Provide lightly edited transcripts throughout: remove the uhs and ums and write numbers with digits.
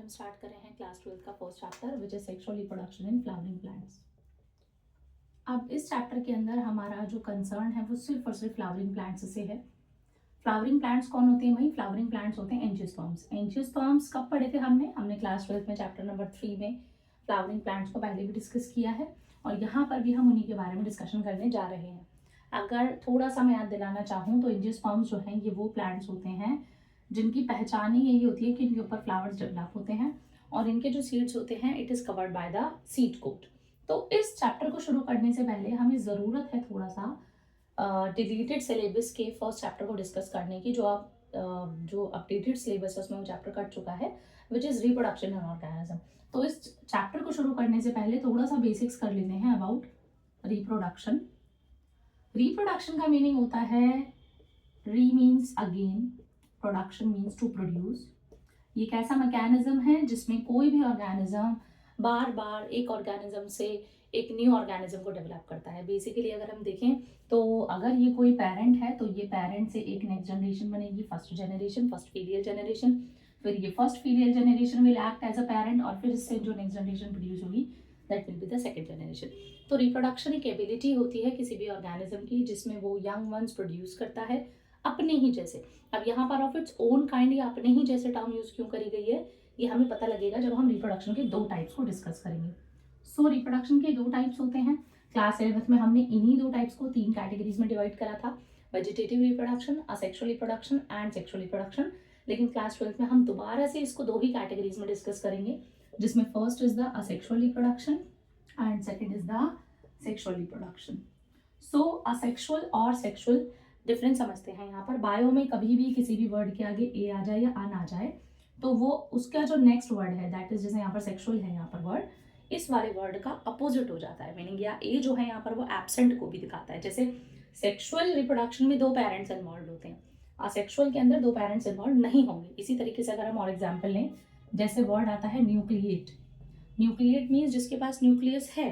Start कर रहे हैं क्लास 12 का first chapter which is sexual reproduction in flowering plants. अब इस चैप्टर के अंदर हमारा जो कंसर्न है वो सिर्फ और सिर्फ फ्लावरिंग प्लांट्स से है। फ्लावरिंग प्लांट्स कौन होते हैं भाई? फ्लावरिंग प्लांट्स होते हैं एंजियोस्पर्म्स। एंजियोस्पर्म्स कब पढ़े थे हमने क्लास 12 में चैप्टर नंबर 3 में फ्लावरिंग प्लांट्स को पहले भी डिस्कस किया है और यहाँ पर भी हम उन्हीं के बारे में डिस्कशन करने जा रहे हैं। अगर थोड़ा सा मैं याद दिलाना चाहूँ तो एंजियोस्पर्म्स जो हैं ये वो प्लांट्स होते हैं जिनकी पहचान ही यही होती है कि इनके ऊपर फ्लावर्स डेवलप होते हैं और इनके जो सीड्स होते हैं it is covered by the seed coat. तो इस चैप्टर को शुरू करने से पहले हमें ज़रूरत है थोड़ा सा डिलीटेड सिलेबस के फर्स्ट चैप्टर को डिस्कस करने की। जो अपडेटेड सिलेबस है उसमें वो चैप्टर कट चुका है which is reproduction in organism. तो इस चैप्टर को शुरू करने से पहले थोड़ा सा बेसिक्स कर लेते हैं अबाउट रिप्रोडक्शन। रिप्रोडक्शन का मीनिंग होता है re means again, production means to produce. ये एक ऐसा मैकेनिज्म है जिसमें कोई भी ऑर्गेनिज्म बार बार एक ऑर्गेनिज्म से एक न्यू ऑर्गेनिज्म को डेवलप करता है। बेसिकली अगर हम देखें तो अगर ये कोई पेरेंट है तो ये पेरेंट से एक नेक्स्ट जनरेशन बनेगी, first generation, first filial generation, फिर ये first filial generation will act as a parent और फिर इससे जो नेक्स्ट जनरेशन प्रोड्यूस होगी that will be the second generation. तो रिप्रोडक्शन एक एबिलिटी होती है किसी भी ऑर्गेनिज्म की जिसमें वो यंग वंस प्रोड्यूस करता है अपने ही जैसे। अब यहाँ पर ऑफ इट्स ओन काइंड या अपने ही जैसे टर्म यूज क्यों करी गई है ये हमें पता लगेगा जब हम रिप्रोडक्शन के दो टाइप्स को डिस्कस करेंगे। सो रिप्रोडक्शन के दो टाइप्स होते हैं। क्लास 11th में हमने इन्हीं दो टाइप्स को तीन कैटेगरीज में डिवाइड करा था, vegetative reproduction, asexual reproduction and sexual reproduction. लेकिन क्लास 12th में हम दोबारा से इसको दो ही कैटेगरीज में डिस्कस करेंगे जिसमें first is the asexual reproduction and second is the sexual reproduction. So asexual और सेक्सुअल डिफरेंस समझते हैं। यहाँ पर बायो में कभी भी किसी भी वर्ड के आगे ए आ जाए या अन आ जाए तो वो उसका जो नेक्स्ट वर्ड है दैट इज, जैसे यहाँ पर सेक्सुअल है यहाँ पर वर्ड, इस वाले वर्ड का अपोजिट हो जाता है। मीनिंग या ए जो है यहाँ पर वो एब्सेंट को भी दिखाता है। जैसे सेक्सुअल रिप्रोडक्शन में दो पेरेंट्स इन्वॉल्व होते हैं, असेक्सुअल के अंदर दो पेरेंट्स इन्वॉल्व नहीं होंगे। इसी तरीके से अगर हम और एग्जाम्पल लें, जैसे वर्ड आता है न्यूक्लिएट। न्यूक्लिएट मीन्स जिसके पास न्यूक्लियस है,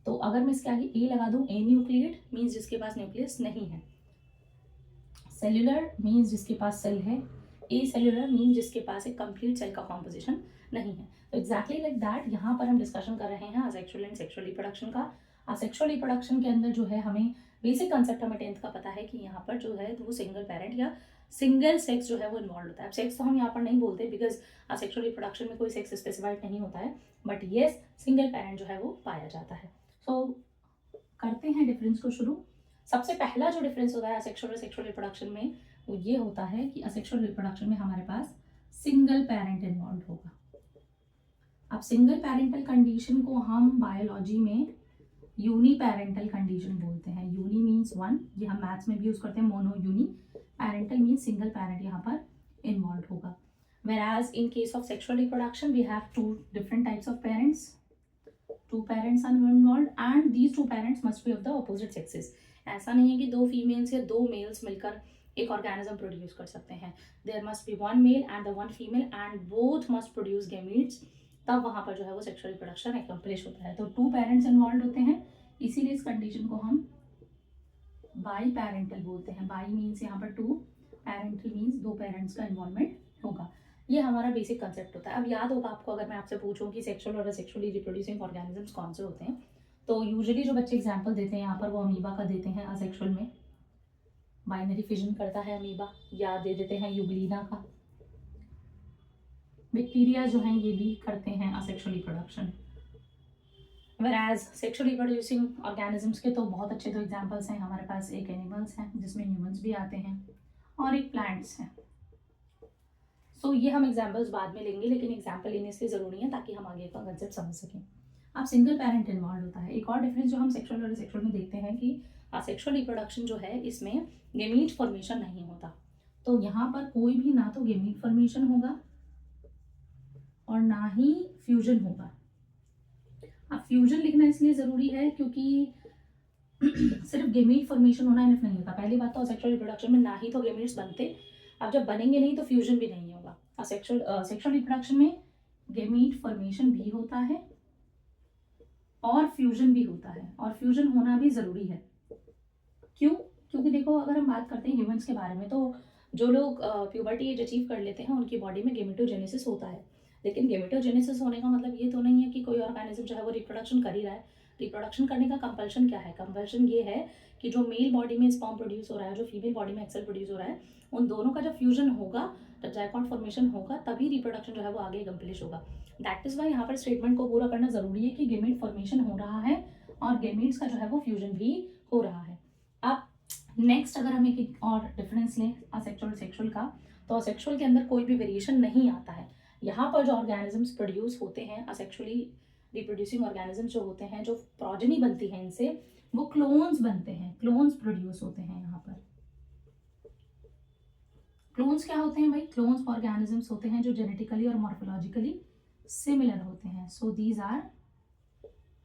तो अगर मैं इसके आगे ए लगा दूं, ए न्यूक्लिएट मीन्स जिसके पास न्यूक्लियस नहीं है। सेल्यूलर मीन्स जिसके पास सेल है, ए सेल्यूलर मीन्स जिसके पास एक कंप्लीट सेल का कॉम्पोजिशन नहीं है। तो एग्जैक्टली लाइक दैट यहाँ पर हम डिस्कशन कर रहे हैं असेक्सुअल एंड सेक्सुअल रिप्रोडक्शन का। असेक्सुअल रिप्रोडक्शन के अंदर जो है हमें बेसिक कंसेप्ट हमें 10th का पता है कि यहाँ पर जो है तो वो सिंगल पेरेंट या सिंगल सेक्स जो है वो इन्वॉल्व होता है। अब सेक्स तो हम यहाँ पर नहीं बोलते बिकॉज असेक्सुअल रिप्रोडक्शन में कोई सेक्स स्पेसिफाइड नहीं होता है, बट येस सिंगल पेरेंट जो है वो पाया जाता है। सो करते हैं डिफरेंस को शुरू। सबसे पहला जो डिफरेंस होता है असेक्सुअल और सेक्सुअल रिप्रोडक्शन में वो ये होता है कि असेक्सुअल रिप्रोडक्शन में हमारे पास सिंगल पेरेंट इन्वॉल्व होगा। अब सिंगल पेरेंटल कंडीशन को हम बायोलॉजी में यूनी पेरेंटल कंडीशन बोलते हैं। यूनी मीन्स वन, ये हम मैथ्स में भी यूज करते हैं, mono uni. Parental means single parent यहाँ पर इन्वॉल्व होगा। whereas in case of sexual reproduction we have two different types of parents, two parents are involved and these two parents must be of the opposite sexes। ऐसा नहीं है कि दो females या दो मेल्स मिलकर एक ऑर्गेनिज्म प्रोड्यूस कर सकते हैं। There must be one male and the one female and both must produce gametes, तब वहाँ पर जो है वो सेक्सुअल रिप्रोडक्शन एक्म्प्लिश होता है। तो टू पेरेंट्स इन्वॉल्व होते हैं, इसीलिए इस कंडीशन को हम बाई पेरेंटल बोलते हैं। बाई मीन्स यहाँ पर टू, पेरेंटल मीन्स दो पेरेंट्स का इन्वॉल्वमेंट होगा। ये हमारा बेसिक कंसेप्ट होता है। अब याद होगा आपको अगर मैं आपसे पूछूं कि सेक्सुअल और असेक्सुअली रिप्रोड्यूसिंग ऑर्गेनिजम्स कौन से होते हैं, तो यूजुअली जो बच्चे एग्जाम्पल देते हैं यहाँ पर वो अमीबा का देते हैं, असेक्सुअल में बाइनरी फिजन करता है अमीबा, या दे देते हैं यूग्लिना का। बैक्टीरिया जो हैं ये भी करते हैं asexual reproduction. whereas sexual reproducing organisms के तो बहुत अच्छे दो एग्जाम्पल्स हैं हमारे पास। एक एनिमल्स हैं जिसमें ह्यूमंस भी आते हैं और एक प्लांट्स हैं। सो ये हम एग्जाम्पल्स बाद में लेंगे, लेकिन एग्जाम्पल लेने से ज़रूरी है ताकि हम आगे का कंसेप्ट समझ सकें। अब सिंगल पेरेंट इन्वॉल्व होता है। एक और डिफरेंस जो हम सेक्सुअल और सेक्सुअल में देखते हैं कि असेक्सुअल रिप्रोडक्शन जो है इसमें गेमीट फॉर्मेशन नहीं होता। तो यहाँ पर कोई भी ना तो गेमीट फॉर्मेशन होगा और ना ही फ्यूजन होगा। अब फ्यूजन लिखना इसलिए ज़रूरी है क्योंकि सिर्फ गेमीट फॉर्मेशन होना इनफ नहीं होता। पहली बात तो असेक्सुअल रिप्रोडक्शन में ना ही तो गेमीट्स बनते, अब जब बनेंगे नहीं तो फ्यूजन भी नहीं होगा। सेक्सुअल रिप्रोडक्शन में गेमीट फॉर्मेशन भी होता है और फ्यूजन भी होता है, और फ्यूजन होना भी ज़रूरी है। क्यों? क्योंकि देखो अगर हम बात करते हैं ह्यूमंस के बारे में तो जो लोग प्यूबर्टी एज अचीव कर लेते हैं उनकी बॉडी में गेमेटोजेनेसिस होता है। लेकिन गेमेटोजेनेसिस होने का मतलब ये तो नहीं है कि कोई ऑर्गेनिज्म जो है वो रिप्रोडक्शन कर ही रहा है। रिप्रोडक्शन करने का कंपल्शन क्या है? कंपल्शन ये है कि जो मेल बॉडी में स्पर्म प्रोड्यूस हो रहा है, जो फीमेल बॉडी में एक्सेल प्रोड्यूस हो रहा है, उन दोनों का जब फ्यूजन होगा, जब जायगोट फॉर्मेशन होगा, तभी रिप्रोडक्शन जो है वो आगे एक्म्प्लिश होगा। दैट इज वाई यहाँ पर स्टेटमेंट को पूरा करना जरूरी है कि गेमेट फॉर्मेशन हो रहा है और गेमेट्स का जो है वो फ्यूजन भी हो रहा है। अब नेक्स्ट अगर हम एक और डिफरेंस लें असेक्सुअल सेक्सुअल का, तो असेक्सुअल के अंदर कोई भी वेरिएशन नहीं आता है। यहाँ पर जो ऑर्गेनिजम्स प्रोड्यूस होते हैं, असेक्सुअली रिप्रोड्यूसिंग ऑर्गेनिजम्स जो होते हैं, जो प्रोजेनी बनती है इनसे, वो क्लोन्स बनते हैं, क्लोन्स प्रोड्यूस होते हैं। यहाँ पर क्लोन्स क्या होते हैं भाई? क्लोन्स ऑर्गेनिजम्स होते हैं जो जेनेटिकली और मॉर्फोलॉजिकली सिमिलर होते हैं। So these are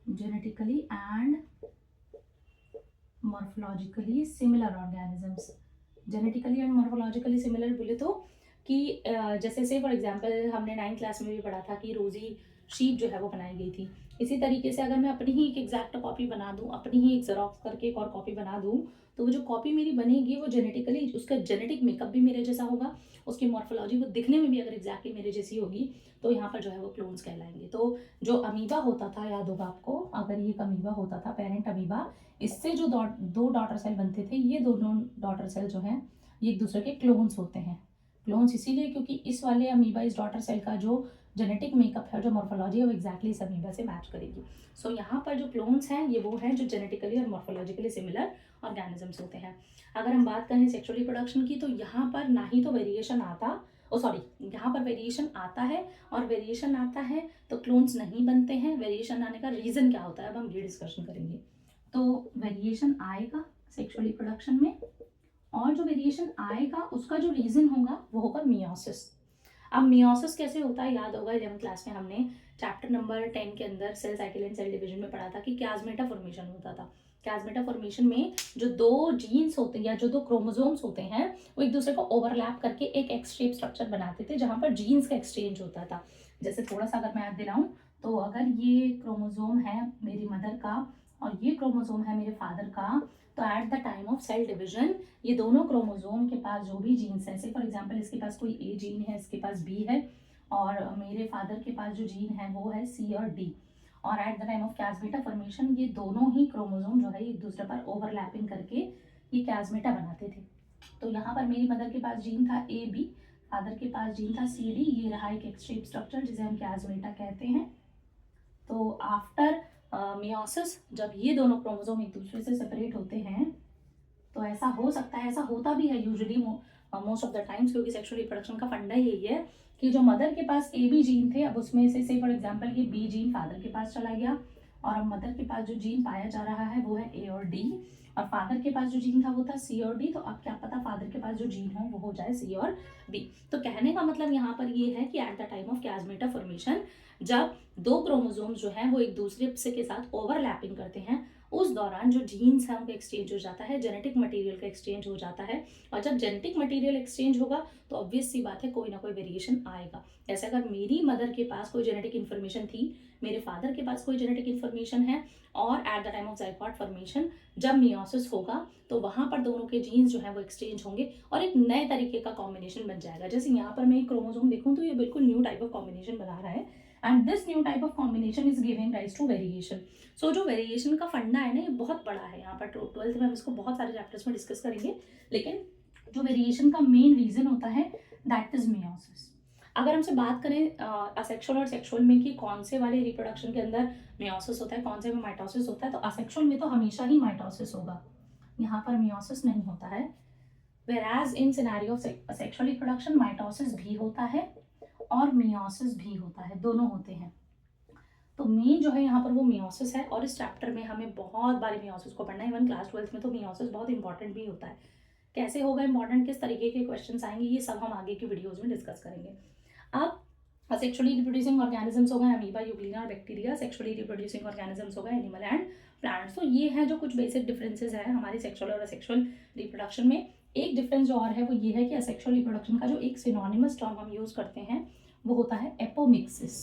genetically and morphologically similar organisms. Genetically and morphologically similar बोले तो कि जैसे से फॉर एग्जांपल हमने 9th क्लास में भी पढ़ा था कि रोजी शीप जो है वो बनाई गई थी। इसी तरीके से अगर मैं अपनी ही एक एग्जैक्ट कॉपी बना दूं, अपनी ही एक जेरोक्स करके एक और कॉपी बना दूं, तो वो जो कॉपी मेरी बनेगी वो जेनेटिकली, उसका जेनेटिक मेकअप भी मेरे जैसा होगा, उसकी मॉर्फोलॉजी वो दिखने में भी अगर एग्जैक्टली मेरे जैसी होगी, तो यहाँ पर जो है वो क्लोन्स कहलाएंगे। तो जो अमीबा होता था, याद होगा आपको, अगर ये एक अमीबा होता था, पेरेंट अमीबा, इससे जो दो डॉटर सेल बनते थे, ये दोनों डॉटर सेल जो हैं ये एक दूसरे के क्लोन्स होते हैं। क्लोन्स इसीलिए क्योंकि इस वाले अमीबा, इस डॉटर सेल का जो जेनेटिक मेकअप है, जो मॉर्फोलॉजी है, वो एक्जैक्टली इस अमीबा से मैच करेगी। सो यहाँ पर जो क्लोन्स हैं ये वो हैं जो जेनेटिकली और मॉर्फोलॉजिकली सिमिलर ऑर्गेनिजम्स होते हैं। अगर हम बात करें सेक्सुअल रिप्रोडक्शन की, तो यहाँ पर ना ही तो वेरिएशन आता, यहाँ पर वेरिएशन आता है, और वेरिएशन आता है तो क्लोन्स नहीं बनते हैं। वेरिएशन आने का रीज़न क्या होता है, अब हम ये डिस्कशन करेंगे। तो वेरिएशन आएगा सेक्सुअल रिप्रोडक्शन में, और जो वेरिएशन आएगा उसका जो रीज़न होगा वो होगा मियोसिस। अब मियोसिस कैसे होता है, याद होगा 11th क्लास में हमने चैप्टर नंबर 10 के अंदर cell cycle and cell division में पढ़ा था कि क्याजमेटा फॉर्मेशन होता था। क्याजमेटा फॉर्मेशन में जो दो जीन्स होते हैं या जो दो क्रोमोसोम्स होते हैं वो एक दूसरे को ओवरलैप करके एक एक्स शेप स्ट्रक्चर बनाते थे, जहाँ पर जीन्स का एक्सचेंज होता था। जैसे थोड़ा सा अगर मैं याद दिलाऊं, तो अगर ये क्रोमोसोम है मेरी मदर का और ये क्रोमोसोम है मेरे फादर का, तो at the time of cell division ये दोनों क्रोमोसोम के पास जो भी जीन्स है, फॉर एग्जांपल इसके पास कोई ए जीन है, इसके पास बी है, और मेरे फादर के पास जो जीन है वो है सी और डी, और at the time of chiasmata formation ये दोनों ही क्रोमोसोम जो है एक दूसरे पर ओवरलैपिंग करके ये क्याजमेटा बनाते थे। तो यहाँ पर मेरी मदर के पास जीन था ए बी, फादर के पास जीन था सी डी, ये रहा एक एक्स शेप स्ट्रक्चर जिसे हम क्याजमेटा कहते हैं। तो आफ्टर मियोसिस जब ये दोनों क्रोमोसोम एक दूसरे से सेपरेट होते हैं, तो ऐसा हो सकता है, ऐसा होता भी है usually most of the times, क्योंकि सेक्सुअल रिप्रोडक्शन का फंडा यही है कि जो मदर के पास ए बी जीन थे, अब उसमें से फॉर एग्जांपल ये बी जीन फादर के पास चला गया, और अब मदर के पास जो जीन पाया जा रहा है वो है ए और डी, और फादर के पास जो जीन था वो था सी और डी। तो अब क्या पता फादर के पास जो जीन हो वो हो जाए सी और डी। तो कहने का मतलब यहाँ पर ये है कि at the time of chiasmata formation जब दो क्रोमोसोम्स जो हैं वो एक दूसरे से के साथ ओवरलैपिंग करते हैं, उस दौरान जो जीन्स है उनका एक्सचेंज हो जाता है, जेनेटिक मटेरियल का एक्सचेंज हो जाता है, और जब जेनेटिक मटेरियल एक्सचेंज होगा तो ऑब्वियस सी बात है कोई ना कोई वेरिएशन आएगा। जैसे अगर मेरी मदर के पास कोई जेनेटिक इन्फॉर्मेशन थी, मेरे फादर के पास कोई जेनेटिक इन्फॉर्मेशन है, और at the time of zygote formation जब मियोसिस होगा तो वहां पर दोनों के जीन्स जो है वो एक्सचेंज होंगे और एक नए तरीके का कॉम्बिनेशन बन जाएगा। जैसे यहाँ पर मैं एक क्रोमोसोम देखूँ तो ये बिल्कुल न्यू टाइप ऑफ कॉम्बिनेशन बना रहा है, and this new type of combination is giving rise to variation. So जो वेरिएशन का फंडा है ना ये बहुत बड़ा है। यहाँ पर 12th में हम इसको बहुत सारे चैप्टर्स में डिस्कस करेंगे, लेकिन जो वेरिएशन का मेन रीजन होता है दैट इज मियोसिस। अगर हमसे बात करें असेक्सुअल और सेक्सुअल में कि कौन से वाले रिप्रोडक्शन के अंदर मियोसिस होता है, कौन से में माइटोसिस होता है, तो असेक्सुअल में तो हमेशा ही माइटोसिस होगा, यहाँ पर मियोसिस नहीं होता है। Whereas in scenario of sexual reproduction mitosis भी होता है और मियोसिस भी होता है, दोनों होते हैं। तो मेन जो है यहाँ पर वो मियोसिस है, और इस चैप्टर में हमें बहुत बारी मियोसिस को पढ़ना है। इवन क्लास 12th में तो मियोसिस बहुत इंपॉर्टेंट भी होता है। कैसे होगा इंपॉर्टेंट, किस तरीके के क्वेश्चंस आएंगे, ये सब हम आगे की वीडियोस में डिस्कस करेंगे। अब सेक्सुअली रिप्रोड्यूसिंग ऑर्गेनिजम्स हो गए अमीबा, यूग्लिना और बैक्टीरिया। सेक्सुअली रिप्रोड्यूसिंग ऑर्गेनिजम्स हो गए एनिमल एंड प्लांट्स। तो ये है जो कुछ बेसिक डिफरेंसेस है हमारी सेक्सुअल और असेक्सुअल रिप्रोडक्शन में। एक डिफरेंस जो और है वो ये है कि असेक्सुअल रिप्रोडक्शन का जो एक सिनोनिमस टर्म हम यूज करते हैं वो होता है एपोमिक्सिस।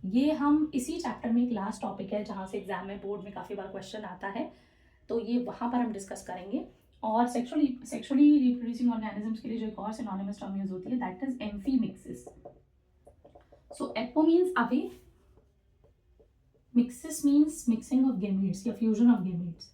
ये हम इसी चैप्टर में एक लास्ट टॉपिक है जहाँ से एग्जाम में बोर्ड में काफ़ी बार क्वेश्चन आता है, तो ये वहाँ पर हम डिस्कस करेंगे। और सेक्सुअली रिप्रोड्यूसिंग ऑर्गेनिजम्स के लिए जो एक और सिनोनिमस टर्म यूज होती है that is amphimixis. So apo means away, mixes means mixing of gametes या फ्यूजन ऑफ गेमीट्स।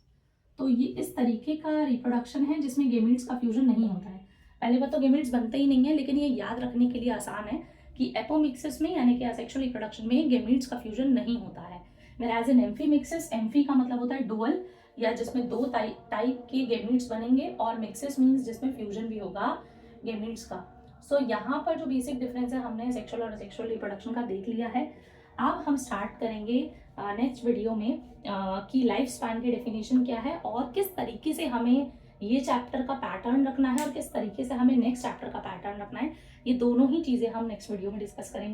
तो ये इस तरीके का रिप्रोडक्शन है जिसमें गेमीट्स का फ्यूजन नहीं होता है। पहले बात तो गेमीट्स बनते ही नहीं है, लेकिन ये याद रखने के लिए आसान है कि एपोमिक्सिस में यानी कि असेक्सुअल रिप्रोडक्शन में गेमीट्स का फ्यूजन नहीं होता है। whereas इन एम्फीमिक्सिस, एम्फी का मतलब होता है डुअल या जिसमें दो टाइप के गेमीट्स बनेंगे, और मिक्सिस मीन्स जिसमें फ्यूजन भी होगा गेमीट्स का। सो यहाँ पर जो बेसिक डिफरेंस है हमने सेक्सुअल और असेक्सुअल रिप्रोडक्शन का देख लिया है। अब हम स्टार्ट करेंगे नेक्स्ट वीडियो में कि लाइफ स्पैन की डेफिनेशन क्या है और किस तरीके से हमें ये चैप्टर का पैटर्न रखना है और किस तरीके से हमें नेक्स्ट चैप्टर का पैटर्न रखना है। ये दोनों ही चीज़ें हम नेक्स्ट वीडियो में डिस्कस करेंगे।